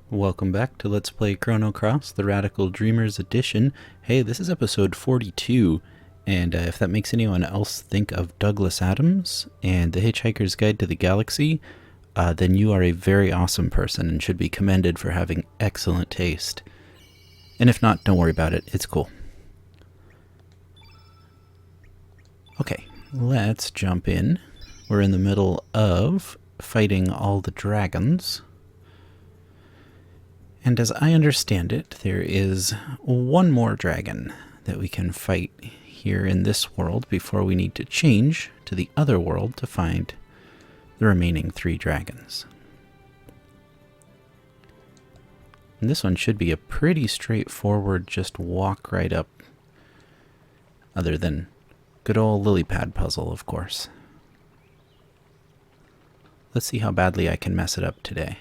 Welcome back to Let's Play Chrono Cross, the Radical Dreamers Edition. Hey, this is episode 42, and if that makes anyone else think of Douglas Adams and The Hitchhiker's Guide to the Galaxy, then you are a very awesome person and should be commended for having excellent taste. And if not, don't worry about it, it's cool. Okay, let's jump in. We're in the middle of fighting all the dragons. And as I understand it, there is one more dragon that we can fight here in this world before we need to change to the other world to find the remaining 3 dragons. And this one should be a pretty straightforward, just walk right up, other than good old lily pad puzzle, of course. Let's see how badly I can mess it up today.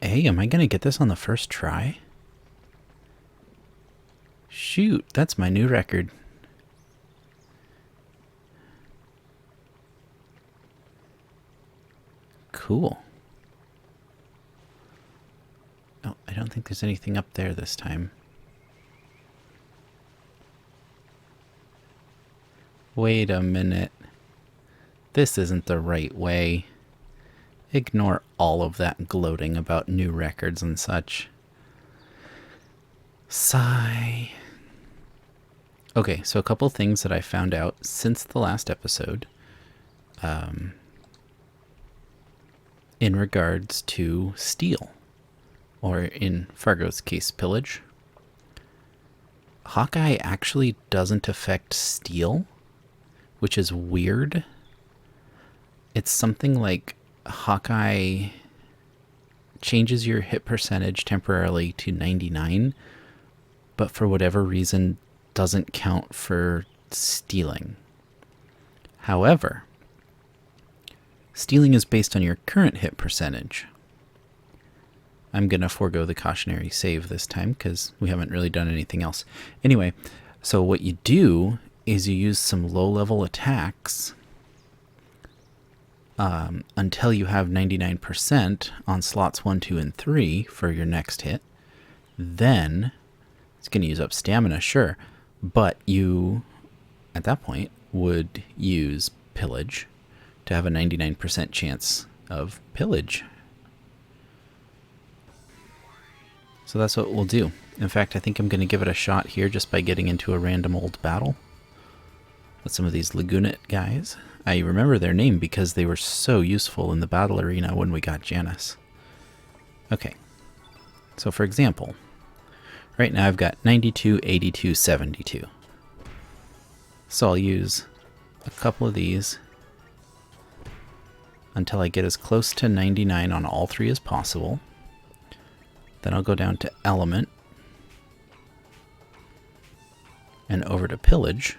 Hey, am I going to get this on the first try? Shoot, that's my new record. Cool. Oh, I don't think there's anything up there this time. Wait a minute. This isn't the right way. Ignore all of that gloating about new records and such. Sigh. Okay, so a couple things that I found out since the last episode in regards to steal, or in Fargo's case, pillage. Hawkeye actually doesn't affect steal, which is weird. It's something like Hawkeye changes your hit percentage temporarily to 99, but for whatever reason doesn't count for stealing. However, stealing is based on your current hit percentage. I'm going to forego the cautionary save this time because we haven't really done anything else. Anyway, so what you do is you use some low-level attacks until you have 99% on slots 1, 2, and 3 for your next hit. Then it's going to use up stamina, sure, but you, at that point, would use pillage to have a 99% chance of pillage. So that's what we'll do. In fact, I think I'm going to give it a shot here just by getting into a random old battle with some of these Lagoonit guys. I remember their name because they were so useful in the battle arena when we got Janice. Okay, so for example, right now I've got 92, 82, 72. So I'll use a couple of these until I get as close to 99 on all 3 as possible. Then I'll go down to Element and over to Pillage.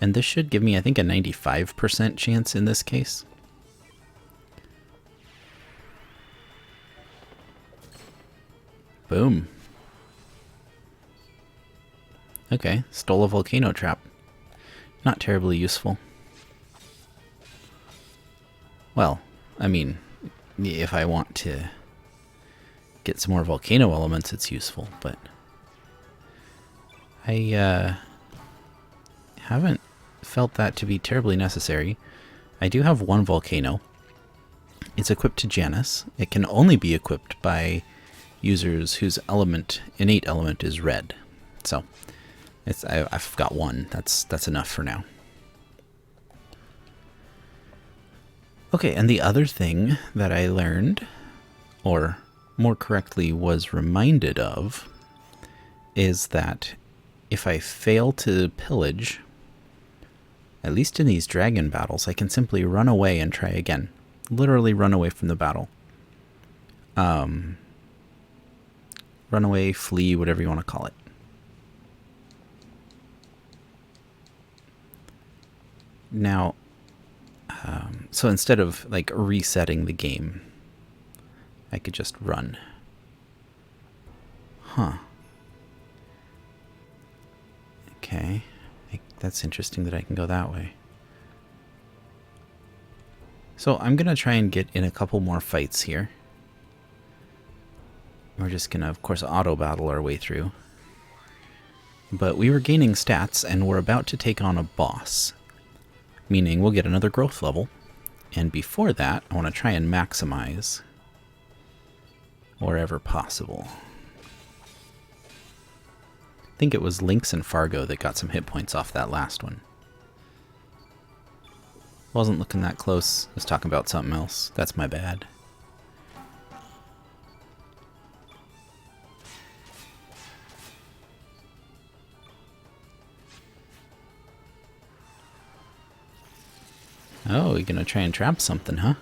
And this should give me, I think, a 95% chance in this case. Boom. Okay, stole a Volcano Trap. Not terribly useful. Well, I mean, if I want to get some more volcano elements, it's useful, but I haven't felt that to be terribly necessary. I do have one volcano. It's equipped to Janice. It can only be equipped by users whose innate element is red. So I've got one. That's enough for now. Okay, and the other thing that I learned, or more correctly was reminded of, is that if I fail to pillage, at least in these dragon battles, I can simply run away and try again. Literally run away from the battle. Run away, flee, whatever you want to call it. Now, so instead of like resetting the game, I could just run. Huh. Okay. I That's interesting that I can go that way. So I'm going to try and get in a couple more fights here. We're just going to, of course, auto-battle our way through. But we were gaining stats, and we're about to take on a boss. Meaning we'll get another growth level. And before that, I want to try and maximize wherever possible. I think it was Lynx and Fargo that got some hit points off that last one. Wasn't looking that close. I was talking about something else. That's my bad. Oh, you're gonna try and trap something, huh?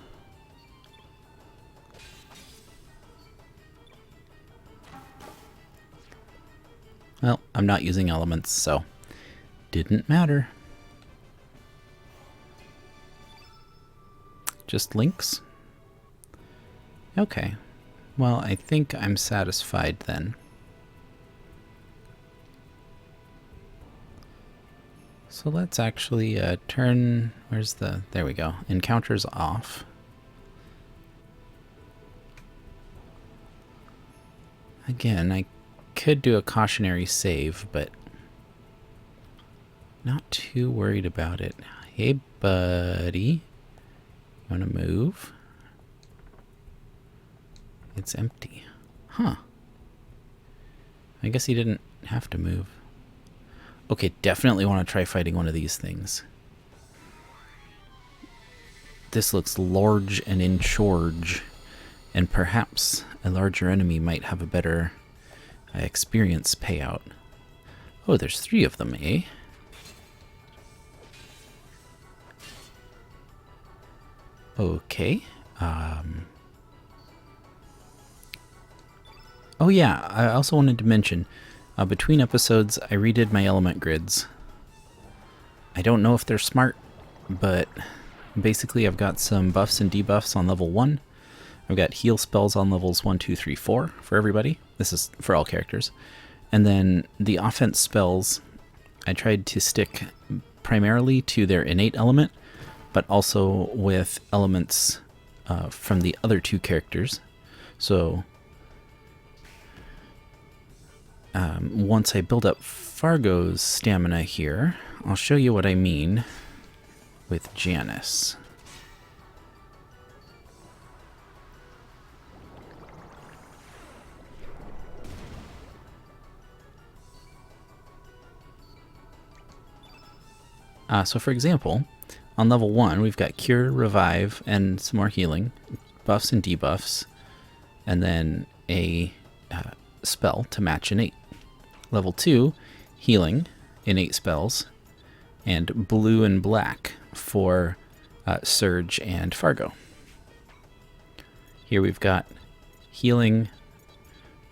Well, I'm not using elements, so didn't matter. Just links? Okay. Well, I think I'm satisfied then. So let's actually turn... Where's the... There we go. Encounters off. Again, I could do a cautionary save, but not too worried about it. Hey, buddy. You want to move? It's empty. Huh. I guess he didn't have to move. Okay, definitely want to try fighting one of these things. This looks large and in charge, and perhaps a larger enemy might have a better experience payout. Oh, there's 3 of them, eh? Okay. Oh yeah, I also wanted to mention, between episodes, I redid my element grids. I don't know if they're smart, but basically I've got some buffs and debuffs on level 1. I've got heal spells on levels 1, 2, 3, 4 for everybody. This is for all characters. And then the offense spells, I tried to stick primarily to their innate element, but also with elements from the other 2 characters. So once I build up Fargo's stamina here, I'll show you what I mean with Janice. So for example, on level 1, we've got Cure, Revive, and some more healing, buffs and debuffs, and then a spell to match innate. Level 2, healing, innate spells, and blue and black for Surge and Fargo. Here we've got healing,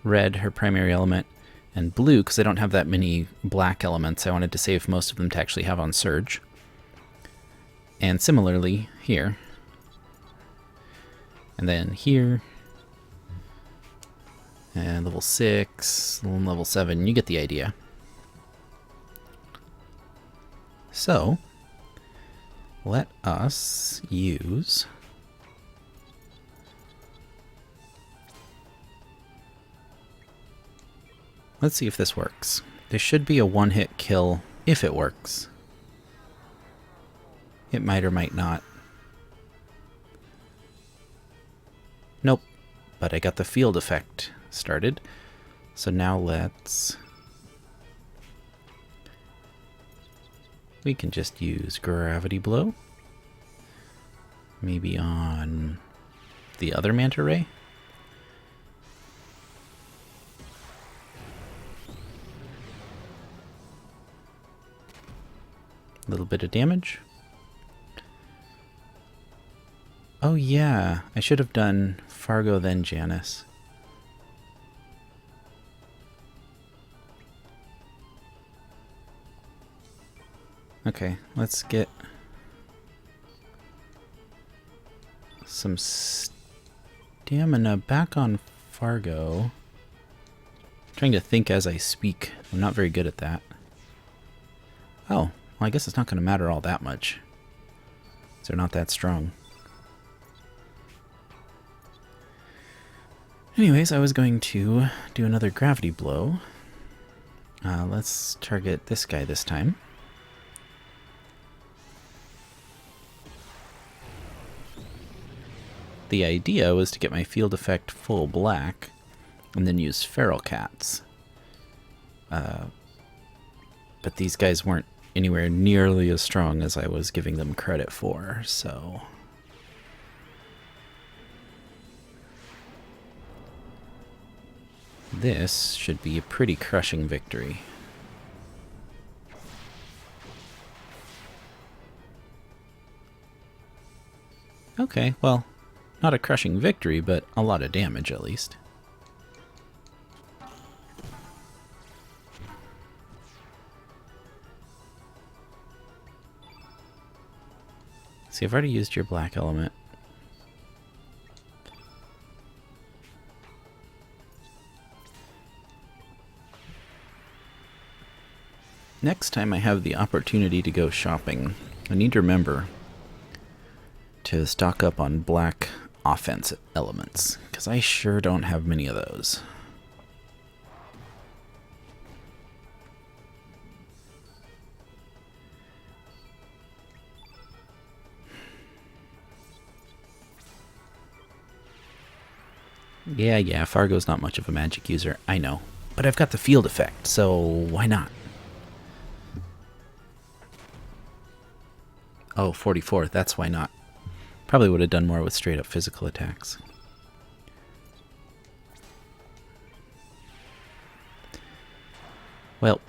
red, her primary element, and blue, because I don't have that many black elements. I wanted to save most of them to actually have on Surge. And similarly here. And then here. And level 6, level 7, you get the idea. So, let us use... Let's see if this works. This should be a one-hit kill if it works. It might or might not. Nope, but I got the field effect started. So now let's... We can just use Gravity Blow. Maybe on the other Manta Ray. A little bit of damage. Oh yeah, I should have done Fargo then Janice. Okay, let's get some stamina back on Fargo. I'm trying to think as I speak. I'm not very good at that. Oh, Well, I guess it's not going to matter all that much. They're not that strong. Anyways, I was going to do another gravity blow. Let's target this guy this time. The idea was to get my field effect full black and then use feral cats. But these guys weren't anywhere nearly as strong as I was giving them credit for, so... This should be a pretty crushing victory. Okay, well, not a crushing victory, but a lot of damage at least. See, I've already used your black element. Next time I have the opportunity to go shopping, I need to remember to stock up on black offense elements, because I sure don't have many of those. Yeah, Fargo's not much of a magic user, I know. But I've got the field effect, so why not? Oh, 44, that's why not. Probably would have done more with straight up physical attacks. Well,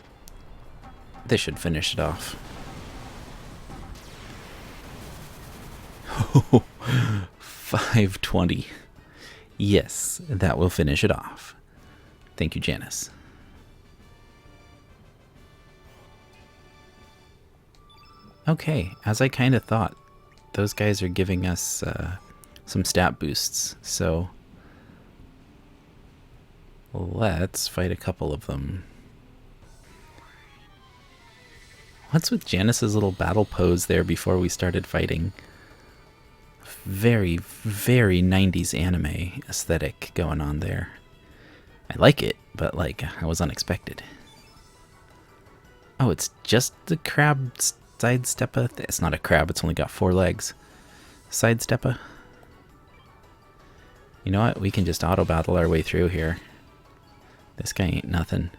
this should finish it off. 520. Yes, that will finish it off. Thank you, Janice. Okay, as I kind of thought, those guys are giving us some stat boosts, so let's fight a couple of them. What's with Janice's little battle pose there before we started fighting? Very, very 90s anime aesthetic going on there. I like it, but like, I was unexpected. Oh, it's just the crab sidesteppa? It's not a crab, it's only got 4 legs. Sidesteppa? You know what? We can just auto-battle our way through here. This guy ain't nothing.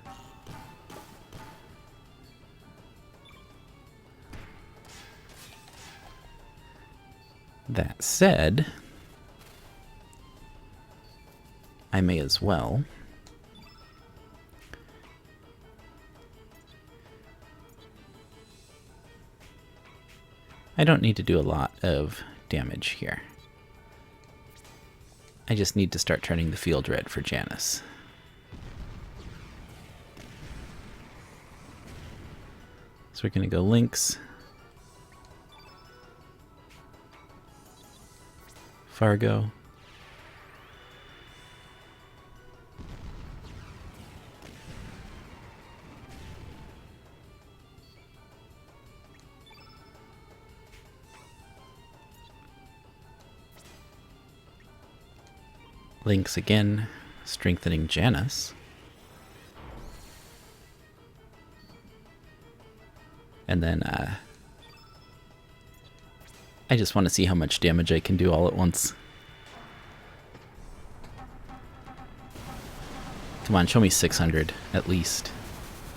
That said, I may as well I don't need to do a lot of damage here. I just need to start turning the field red for Janice. So we're going to go Lynx, Fargo, Lynx again, strengthening Janice. And then I just want to see how much damage I can do all at once. Come on, show me 600 at least.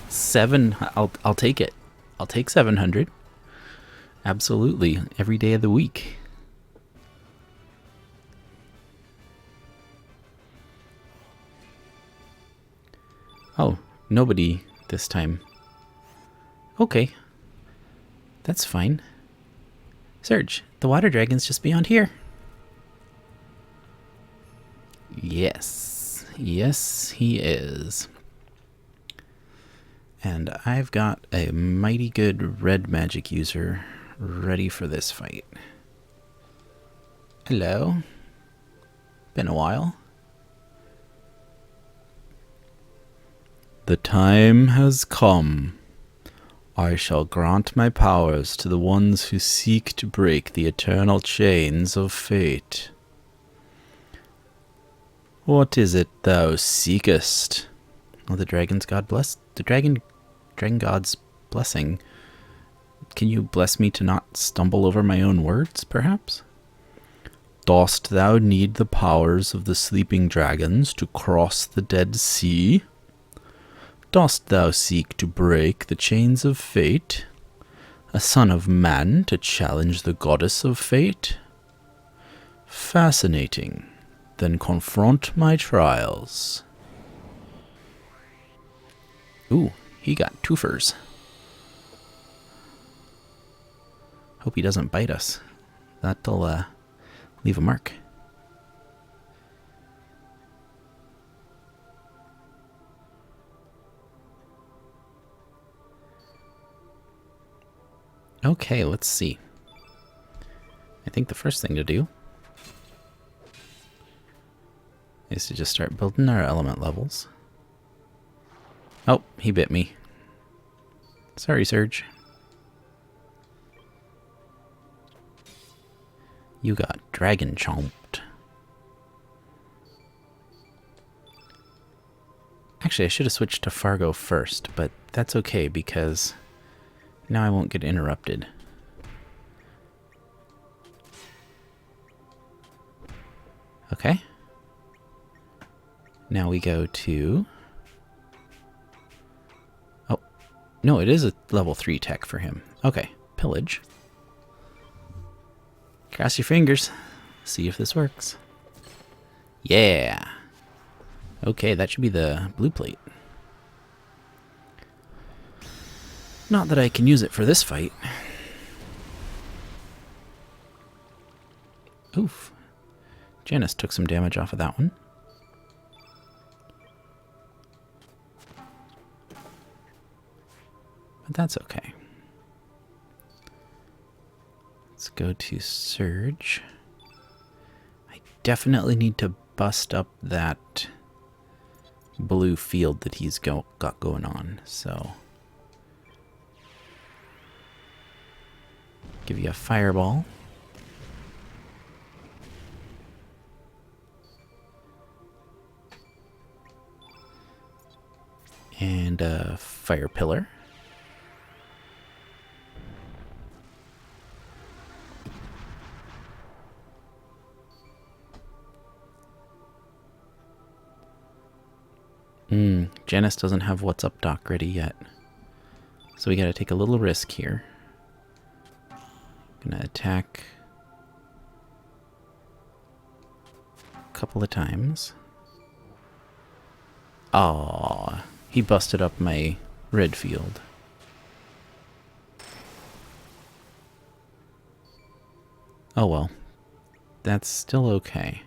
7, I'll take it. I'll take 700. Absolutely, every day of the week. Oh, nobody this time. Okay. That's fine. Surge, the water dragon's just beyond here. Yes. Yes, he is. And I've got a mighty good red magic user ready for this fight. Hello. Been a while. The time has come. I shall grant my powers to the ones who seek to break the eternal chains of fate. What is it thou seekest? Oh, the dragon's god bless the dragon god's blessing. Can you bless me to not stumble over my own words, perhaps? Dost thou need the powers of the sleeping dragons to cross the Dead Sea? Dost thou seek to break the chains of fate? A son of man to challenge the goddess of fate? Fascinating. Then confront my trials. Ooh, he got twofers. Hope he doesn't bite us. That'll leave a mark. Okay, let's see. I think the first thing to do is to just start building our element levels. Oh, he bit me. Sorry, Surge. You got dragon chomped. Actually, I should have switched to Fargo first, but that's okay because now I won't get interrupted. Okay. Now we go to... Oh, no, it is a level 3 tech for him. Okay, pillage. Cross your fingers. See if this works. Yeah. Okay, that should be the blue plate. Not that I can use it for this fight. Oof. Janice took some damage off of that one. But that's okay. Let's go to Surge. I definitely need to bust up that blue field that he's got going on, so... Give you a fireball. And a fire pillar. Janice doesn't have What's Up Doc ready yet. So we gotta take a little risk here. Gonna attack a couple of times. Aww, he busted up my red field. Oh well, that's still okay.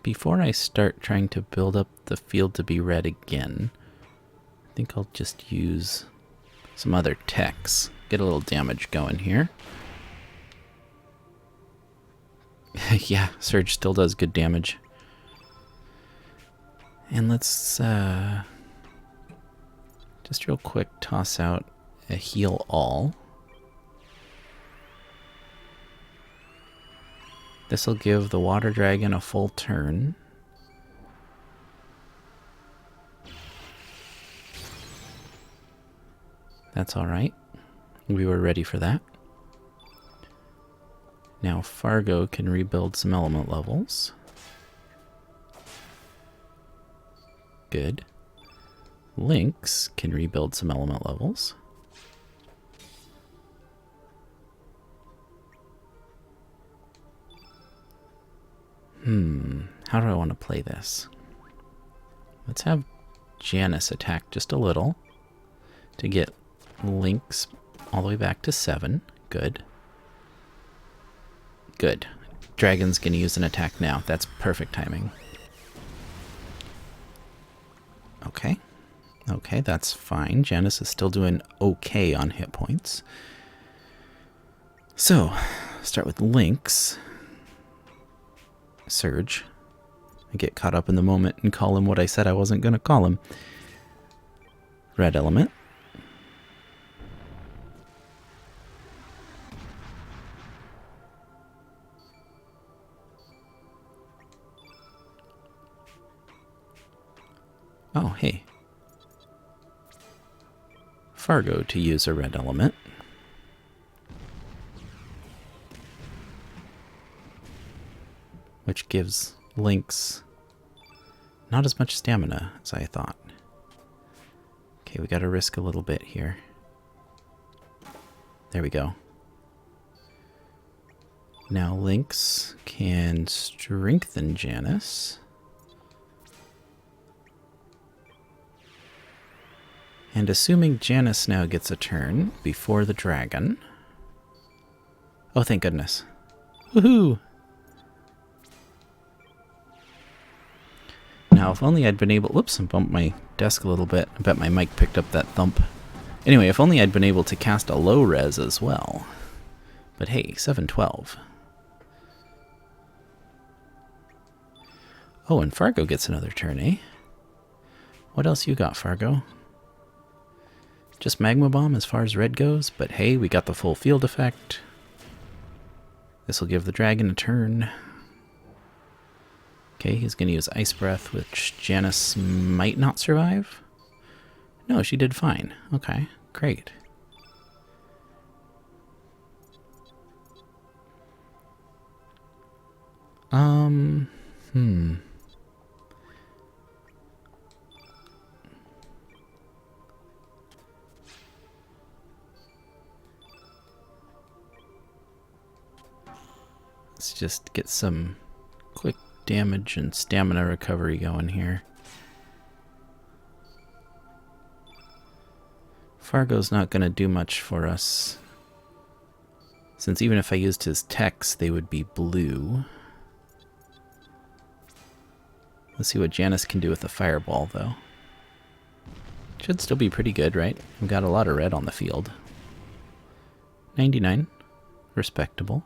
Before I start trying to build up the field to be red again, I think I'll just use some other techs. Get a little damage going here. Yeah, Surge still does good damage. And let's just real quick toss out a heal all. This will give the water dragon a full turn. That's alright. We were ready for that. Now Fargo can rebuild some element levels. Good. Lynx can rebuild some element levels. How do I want to play this? Let's have Janice attack just a little to get Lynx all the way back to 7. Good. Good. Dragon's gonna use an attack now. That's perfect timing. Okay. Okay, that's fine. Janice is still doing okay on hit points. So, start with Lynx. Surge. I get caught up in the moment and call him what I said I wasn't going to call him. Red element. Oh, hey. Fargo to use a red element. Which gives Lynx not as much stamina as I thought. Okay, we gotta risk a little bit here. There we go. Now Lynx can strengthen Janice. And assuming Janice now gets a turn before the dragon. Oh, thank goodness. Woohoo! Now, if only I'd been able... Whoops, I bumped my desk a little bit. I bet my mic picked up that thump. Anyway, if only I'd been able to cast a low res as well. But hey, 712. Oh, and Fargo gets another turn, eh? What else you got, Fargo? Just Magma Bomb as far as red goes, but hey, we got the full field effect. This will give the dragon a turn. Okay, he's going to use Ice Breath, which Janice might not survive. No, she did fine. Okay, great. Let's just get some quick damage and stamina recovery going here. Fargo's not going to do much for us, since even if I used his techs, they would be blue. Let's see what Janice can do with the fireball, though. Should still be pretty good, right? We've got a lot of red on the field. 99. Respectable.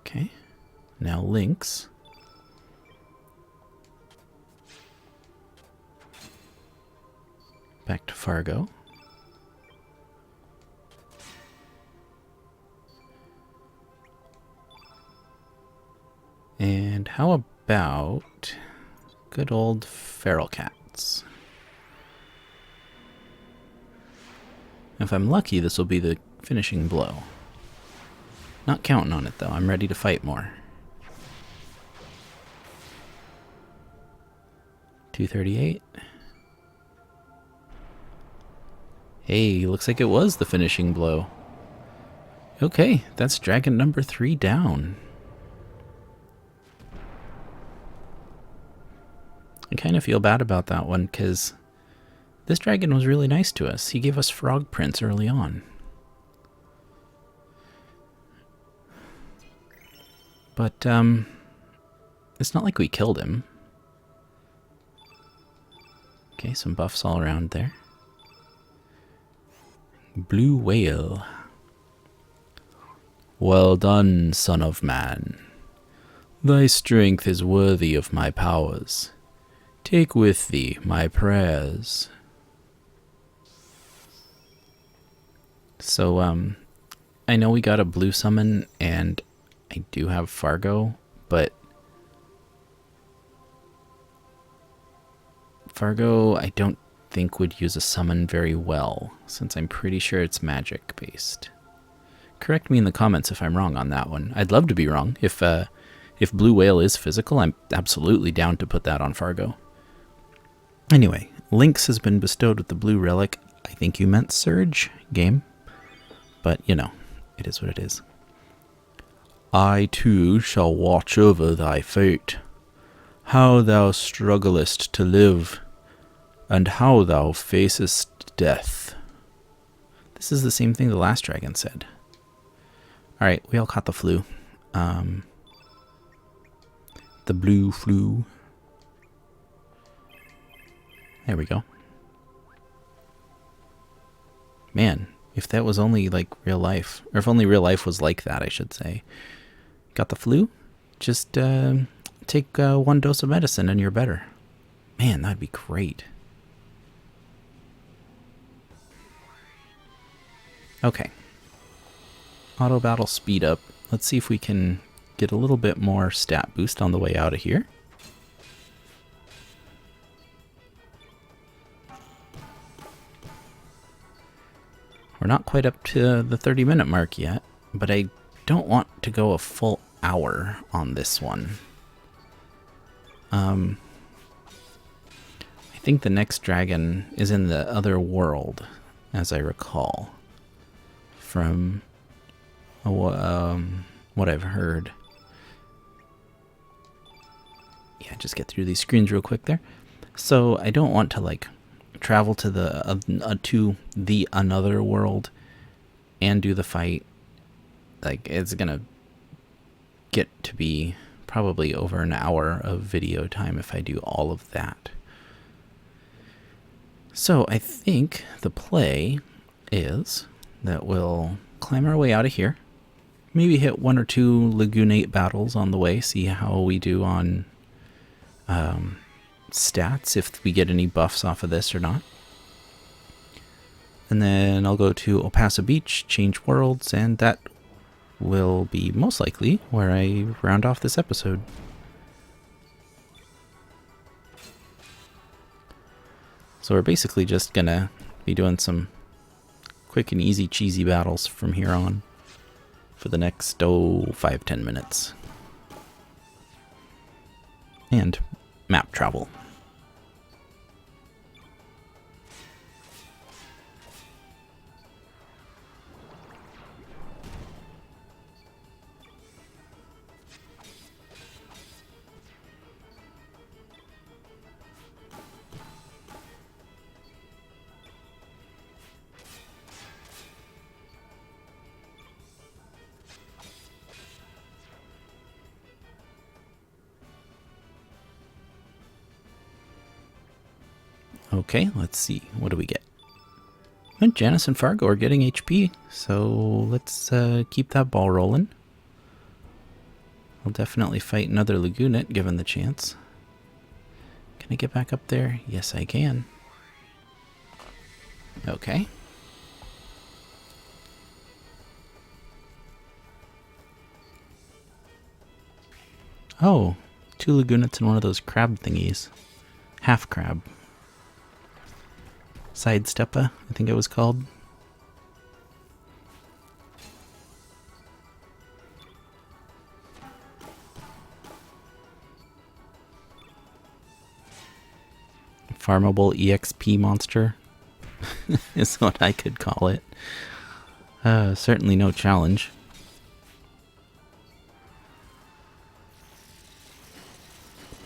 Okay. Now Lynx. Back to Fargo. And how about good old feral cats? If I'm lucky, this will be the finishing blow. Not counting on it, though. I'm ready to fight more. 238. Hey, looks like it was the finishing blow. Okay, that's dragon number 3 down. I kind of feel bad about that one, because this dragon was really nice to us. He gave us frog prints early on. But, it's not like we killed him. Okay, some buffs all around there. Blue whale. Well done, son of man. Thy strength is worthy of my powers. Take with thee my prayers. So, I know we got a blue summon, and I do have Fargo, but Fargo I don't think would use a summon very well, since I'm pretty sure it's magic based. Correct me in the comments if I'm wrong on that one. I'd love to be wrong. If Blue Whale is physical, I'm absolutely down to put that on Fargo. Anyway, Lynx has been bestowed with the blue relic. I think you meant Surge, game. But, you know, it is what it is. I too shall watch over thy fate, how thou strugglest to live, and how thou facest death. This is the same thing the last dragon said. Alright, we all caught the flu. The blue flu. There we go. Man, If that was only like real life, or if only real life was like that, I should say. Got the flu? Just take 1 dose of medicine and you're better. Man, that'd be great. Okay. Auto battle speed up. Let's see if we can get a little bit more stat boost on the way out of here. We're not quite up to the 30-minute mark yet, but I don't want to go a full hour on this one. I think the next dragon is in the other world, as I recall, from what I've heard. Yeah, just get through these screens real quick there. So I don't want to like travel to the another world and do the fight. Like, it's gonna get to be probably over an hour of video time if I do all of that. So I think the play is that we'll climb our way out of here, maybe hit 1 or 2 Lagoonate battles on the way, see how we do on stats, if we get any buffs off of this or not. And then I'll go to El Paso Beach, change worlds, and that will be most likely where I round off this episode. So we're basically just gonna be doing some quick and easy cheesy battles from here on for the next 5-10 minutes. And map travel. Okay, let's see. What do we get? And Janice and Fargo are getting HP, so let's keep that ball rolling. I'll definitely fight another Lagoonate, given the chance. Can I get back up there? Yes, I can. Okay. Oh, 2 Lagoonats and one of those crab thingies. Half crab. Sidesteppa, I think it was called. Farmable EXP monster is what I could call it. Certainly no challenge.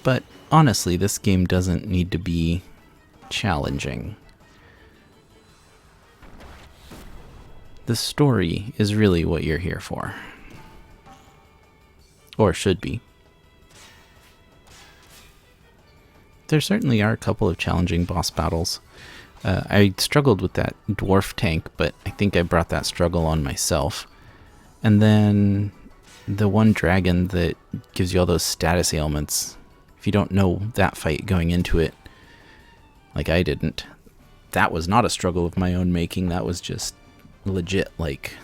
But honestly, this game doesn't need to be challenging. The story is really what you're here for. Or should be. There certainly are a couple of challenging boss battles. I struggled with that dwarf tank, but I think I brought that struggle on myself. And then the one dragon that gives you all those status ailments, if you don't know that fight going into it, like I didn't, that was not a struggle of my own making. That was just legit, like,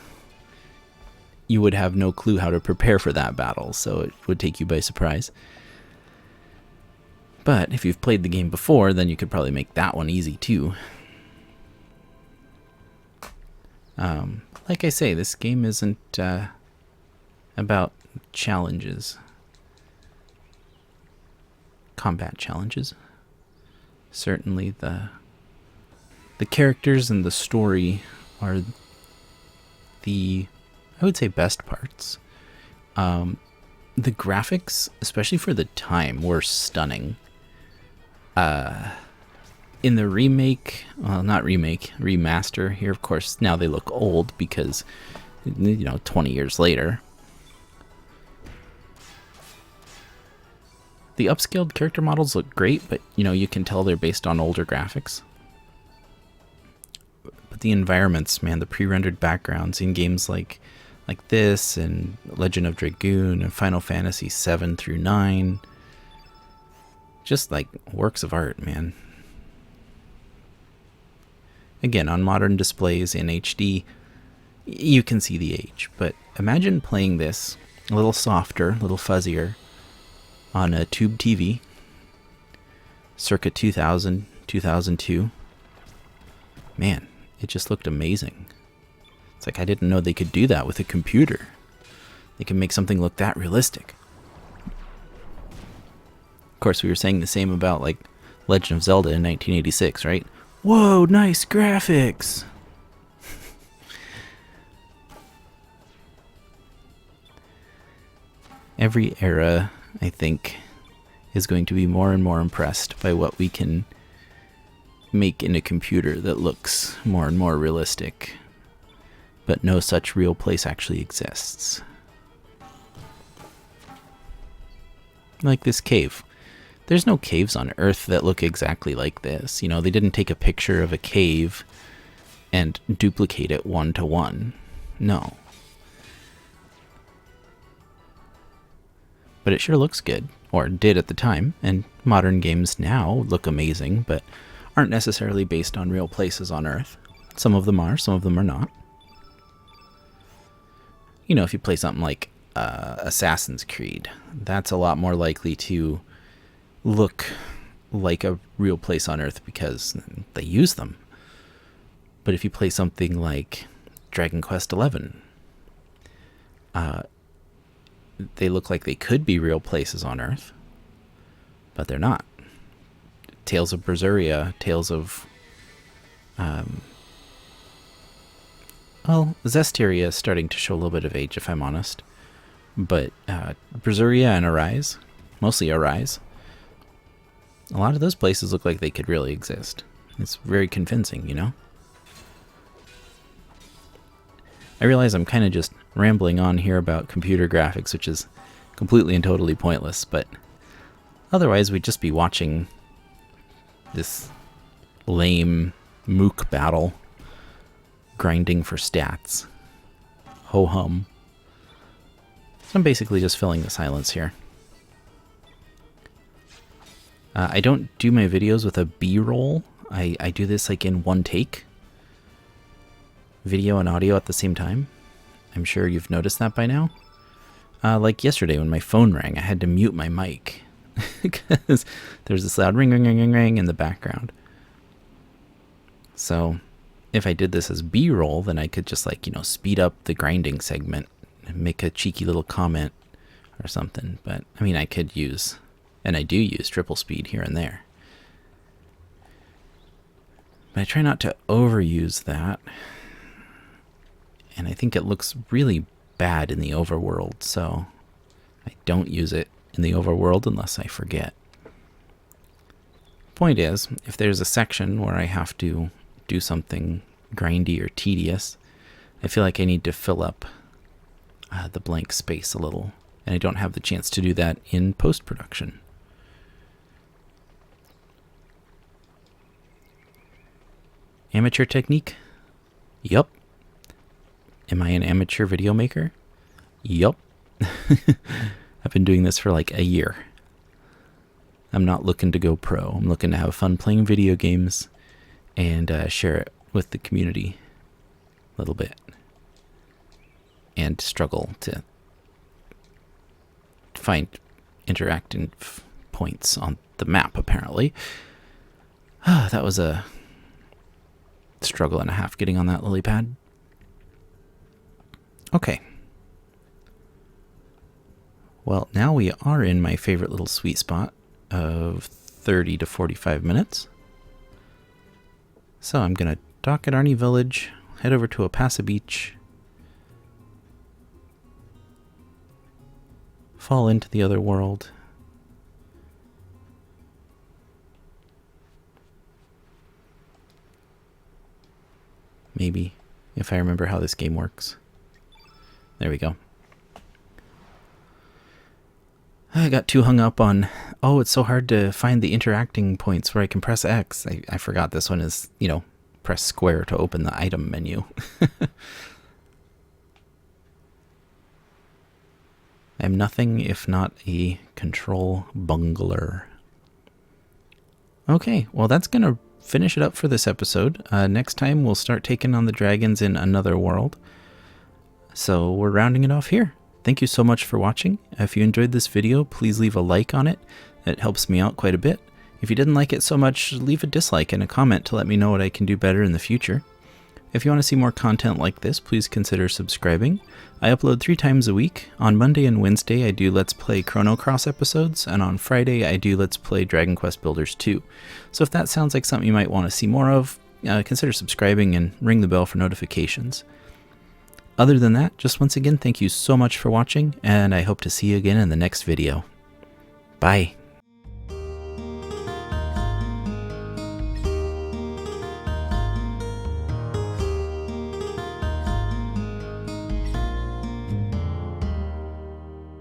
you would have no clue how to prepare for that battle, so it would take you by surprise. But if you've played the game before, then you could probably make that one easy too. Like I say, this game isn't about challenges. Combat challenges. Certainly the characters and the story are the, I would say, best parts. The graphics, especially for the time, were stunning. In the remake, well, not remake, remaster here, of course, now they look old because, 20 years later. The upscaled character models look great, but, you can tell they're based on older graphics. But the environments, man, the pre-rendered backgrounds in games like this and Legend of Dragoon and Final Fantasy 7 through 9. Just like works of art, man. Again, on modern displays in HD, you can see the age, but imagine playing this a little softer, a little fuzzier on a tube TV, circa 2000, 2002. Man, it just looked amazing. It's like I didn't know they could do that with a computer. They can make something look that realistic. Of course, we were saying the same about like Legend of Zelda in 1986, right? Whoa, nice graphics! Every era, I think, is going to be more and more impressed by what we can make in a computer that looks more and more realistic. But no such real place actually exists. Like this cave. There's no caves on Earth that look exactly like this. You know, they didn't take a picture of a cave and duplicate it 1-to-1. No. But it sure looks good, or did at the time, and modern games now look amazing, but aren't necessarily based on real places on Earth. Some of them are, some of them are not. You know, if you play something like Assassin's Creed, that's a lot more likely to look like a real place on Earth because they use them. But if you play something like Dragon Quest XI, they look like they could be real places on Earth, but they're not. Tales of Berseria, Tales of... well, Zestiria is starting to show a little bit of age, if I'm honest. But Berseria and Arise, mostly Arise, a lot of those places look like they could really exist. It's very convincing, you know? I realize I'm kind of just rambling on here about computer graphics, which is completely and totally pointless, but otherwise we'd just be watching this lame mook battle, grinding for stats. Ho-hum. So I'm basically just filling the silence here. I don't do my videos with a B-roll. I do this like in one take. Video and audio at the same time. I'm sure you've noticed that by now. Like yesterday when my phone rang, I had to mute my mic because there's this loud ring, ring, ring, ring, ring in the background. So if I did this as B-roll, then I could just like, you know, speed up the grinding segment and make a cheeky little comment or something. But I mean, I could use, and I do use triple speed here and there. But I try not to overuse that. And I think it looks really bad in the overworld, so I don't use it in the overworld unless I forget. Point is, if there's a section where I have to do something grindy or tedious, I feel like I need to fill up the blank space a little, and I don't have the chance to do that in post-production. Amateur technique? Yup. Am I an amateur video maker? Yup. I've been doing this for like a year. I'm not looking to go pro. I'm looking to have fun playing video games and share it with the community a little bit. And struggle to find interacting points on the map, apparently. That was a struggle and a half getting on that lily pad. Okay. Well, now we are in my favorite little sweet spot of 30 to 45 minutes. So I'm going to dock at Arnie Village, head over to Opasa Beach, fall into the other world, maybe, if I remember how this game works. There we go. I got too hung up on, oh, it's so hard to find the interacting points where I can press X. I forgot this one is, you know, press square to open the item menu. I'm nothing if not a control bungler. Okay, well that's going to finish it up for this episode. Next time we'll start taking on the dragons in another world. So we're rounding it off here. Thank you so much for watching. If you enjoyed this video, please leave a like on it. It helps me out quite a bit. If you didn't like it so much, leave a dislike and a comment to let me know what I can do better in the future. If you want to see more content like this, please consider subscribing. I upload 3 times a week. On Monday and Wednesday, I do Let's Play Chrono Cross episodes, and on Friday, I do Let's Play Dragon Quest Builders 2. So if that sounds like something you might want to see more of, consider subscribing and ring the bell for notifications. Other than that, just once again, thank you so much for watching, and I hope to see you again in the next video. Bye!